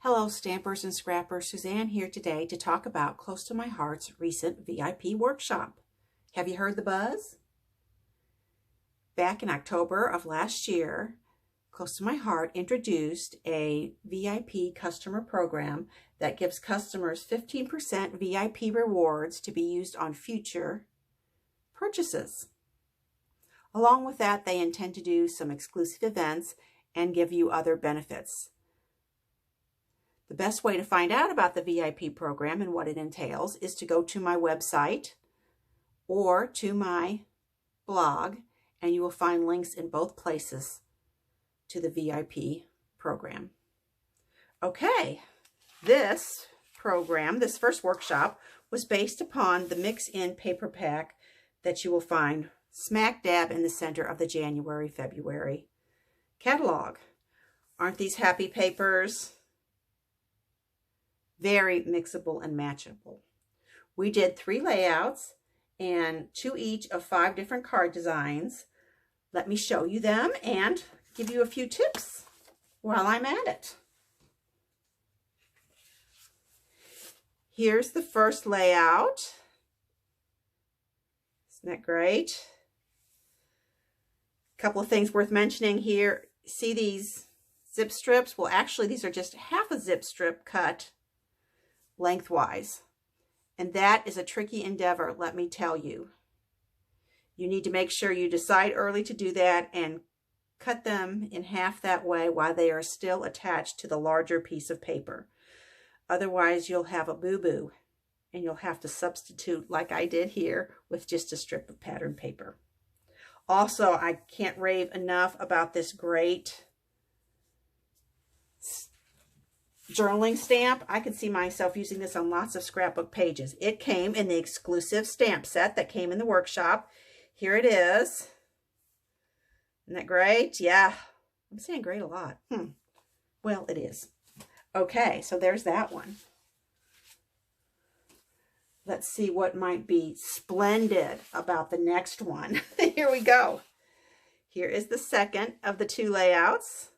Hello stampers and scrappers, Suzanne here today to talk about Close to My Heart's recent VIP workshop. Have you heard the buzz? Back in October of last year, Close to My Heart introduced a VIP customer program that gives customers 15% VIP rewards to be used on future purchases. Along with that, they intend to do some exclusive events and give you other benefits. The best way to find out about the VIP program and what it entails is to go to my website or to my blog, and you will find links in both places to the VIP program. Okay, this program, this first workshop, was based upon the mix-in paper pack that you will find smack dab in the center of the January-February catalog. Aren't these happy papers? Very mixable and matchable. We did 3 layouts and 2 each of 5 different card designs. Let me show you them and give you a few tips while I'm at it. Here's the first layout. Isn't that great? A couple of things worth mentioning here. See these zip strips? Well, actually, these are just half a zip strip cut lengthwise, and that is a tricky endeavor, let me tell you. You need to make sure you decide early to do that and cut them in half that way while they are still attached to the larger piece of paper. Otherwise, you'll have a boo-boo and you'll have to substitute, like I did here, with just a strip of pattern paper. Also, I can't rave enough about this great journaling stamp. I could see myself using this on lots of scrapbook pages. It came in the exclusive stamp set that came in the workshop. Here it is. Isn't that great? Yeah. I'm saying great a lot. Well, it is. Okay, so there's that one. Let's see what might be splendid about the next one. Here we go. Here is the second of the 2 layouts.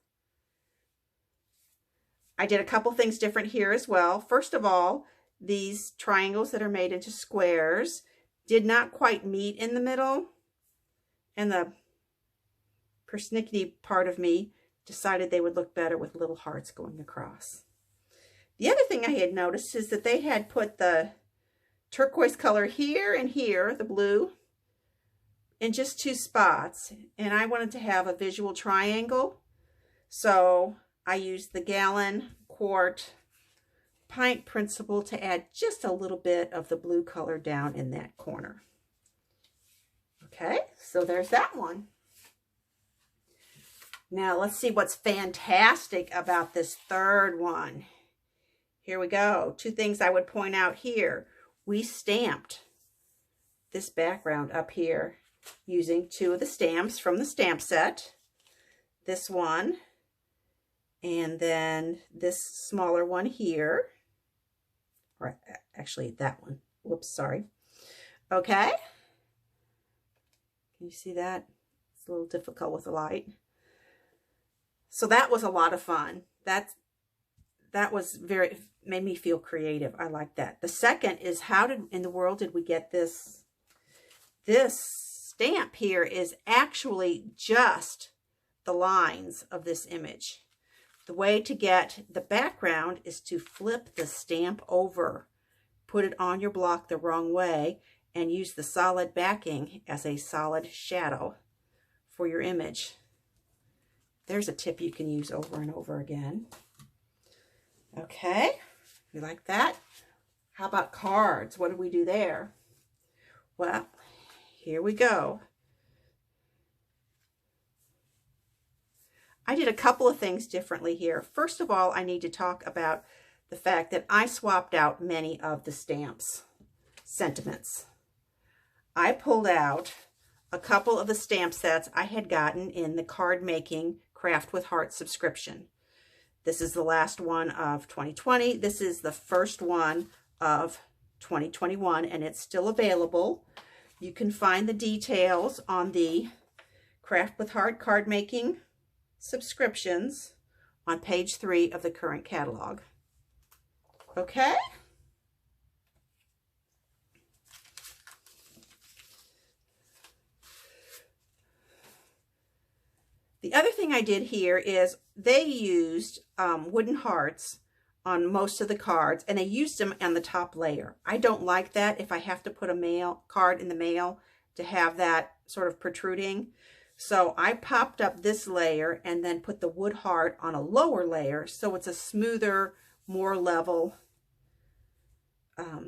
I did a couple things different here as well. First of all, these triangles that are made into squares did not quite meet in the middle, and the persnickety part of me decided they would look better with little hearts going across. The other thing I had noticed is that they had put the turquoise color here and here, the blue, in just 2 spots, and I wanted to have a visual triangle, so I used the gallon, quart, pint principle to add just a little bit of the blue color down in that corner. Okay, so there's that one. Now let's see what's fantastic about this third one. Here we go. 2 things I would point out here. We stamped this background up here using 2 of the stamps from the stamp set. This one, and then this smaller one here, or actually that one. Whoops, sorry. Okay. Can you see that? It's a little difficult with the light. So that was a lot of fun. That was made me feel creative. I like that. The second is, how in the world did we get this? This stamp here is actually just the lines of this image. The way to get the background is to flip the stamp over, put it on your block the wrong way, and use the solid backing as a solid shadow for your image. There's a tip you can use over and over again. Okay, you like that? How about cards? What did we do there? Well, here we go. I did a couple of things differently here. First of all, I need to talk about the fact that I swapped out many of the stamps' sentiments. I pulled out a couple of the stamp sets I had gotten in the Card Making Craft with Heart subscription. This is the last one of 2020. This is the first one of 2021, and it's still available. You can find the details on the Craft with Heart card making subscriptions on page 3 of the current catalog. Okay? The other thing I did here is they used wooden hearts on most of the cards, and they used them on the top layer. I don't like that if I have to put a mail card in the mail to have that sort of protruding. So I popped up this layer and then put the wood heart on a lower layer so it's a smoother, more level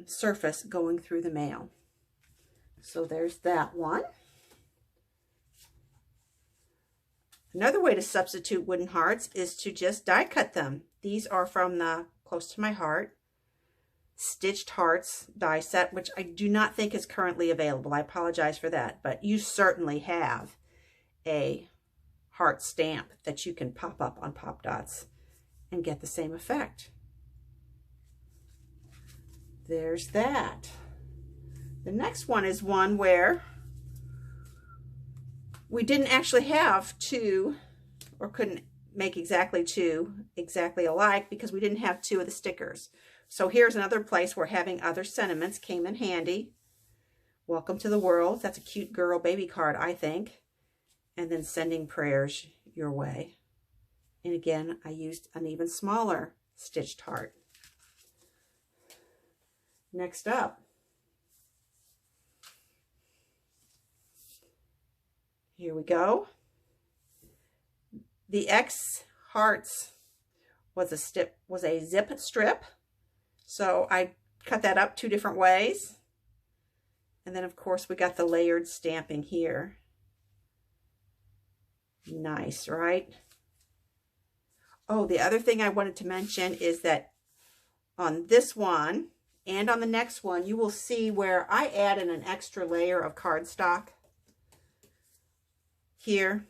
surface going through the mail. So there's that one. Another way to substitute wooden hearts is to just die cut them. These are from the Close to My Heart Stitched Hearts die set, which I do not think is currently available. I apologize for that, but you certainly have a heart stamp that you can pop up on Pop Dots and get the same effect. There's that. The next one is one where we didn't actually have two, or couldn't make exactly two exactly alike because we didn't have two of the stickers. So here's another place where having other sentiments came in handy. Welcome to the world. That's a cute girl baby card, I think. And then sending prayers your way. And again, I used an even smaller stitched heart. Next up, here we go. The X Hearts was a zip strip. So I cut that up 2 different ways. And then of course we got the layered stamping here. Nice, right? Oh, the other thing I wanted to mention is that on this one and on the next one, you will see where I added an extra layer of cardstock here.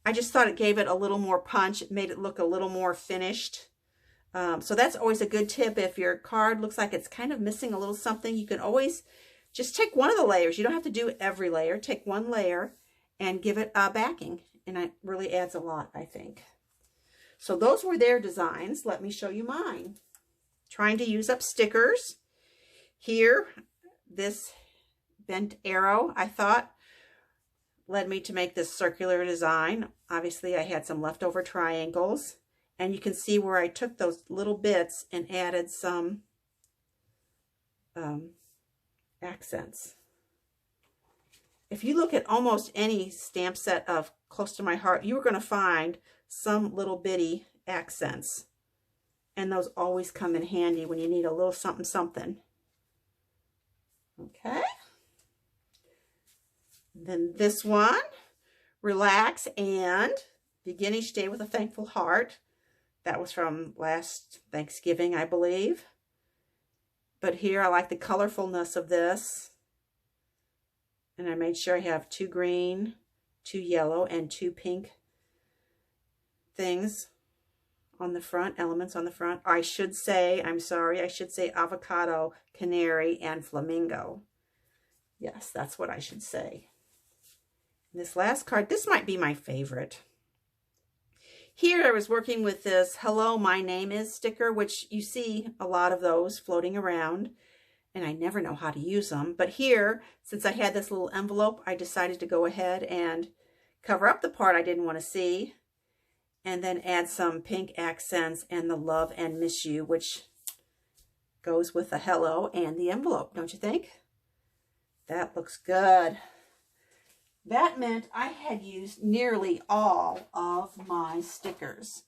I just thought it gave it a little more punch. It made it look a little more finished. So that's always a good tip. If your card looks like it's kind of missing a little something, you can always just take one of the layers. You don't have to do every layer. Take one layer and give it a backing. And it really adds a lot, I think. So those were their designs. Let me show you mine. Trying to use up stickers. Here, this bent arrow, I thought, led me to make this circular design. Obviously, I had some leftover triangles. And you can see where I took those little bits and added some accents. If you look at almost any stamp set of Close to My Heart, you're going to find some little bitty accents. And those always come in handy when you need a little something something. Okay. Then this one, Relax and Begin Each Day with a Thankful Heart. That was from last Thanksgiving, I believe. But here I like the colorfulness of this. And I made sure I have 2 green, 2 yellow, and 2 pink things on the front, elements on the front. I should say, I'm sorry, I should say avocado, canary, and flamingo. Yes, that's what I should say. And this last card, this might be my favorite. Here I was working with this Hello, My Name Is sticker, which you see a lot of those floating around. And I never know how to use them. But here, since I had this little envelope, I decided to go ahead and cover up the part I didn't want to see. And then add some pink accents and the love and miss you, which goes with the hello and the envelope, don't you think? That looks good. That meant I had used nearly all of my stickers.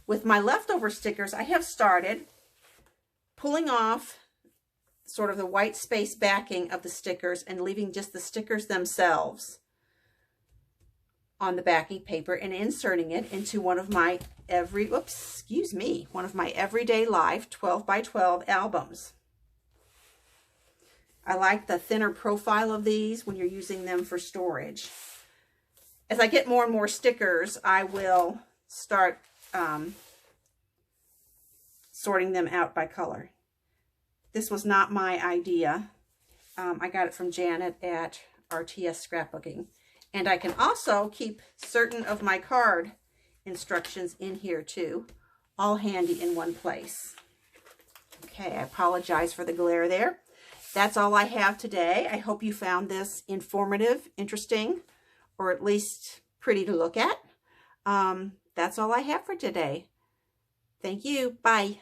With my leftover stickers, I have started pulling off sort of the white space backing of the stickers and leaving just the stickers themselves on the backing paper and inserting it into one of my one of my Everyday Life 12 by 12 albums. I like the thinner profile of these when you're using them for storage. As I get more and more stickers, I will start sorting them out by color. This was not my idea. I got it from Janet at RTS Scrapbooking. And I can also keep certain of my card instructions in here too, all handy in one place. Okay, I apologize for the glare there. That's all I have today. I hope you found this informative, interesting, or at least pretty to look at. That's all I have for today. Thank you. Bye.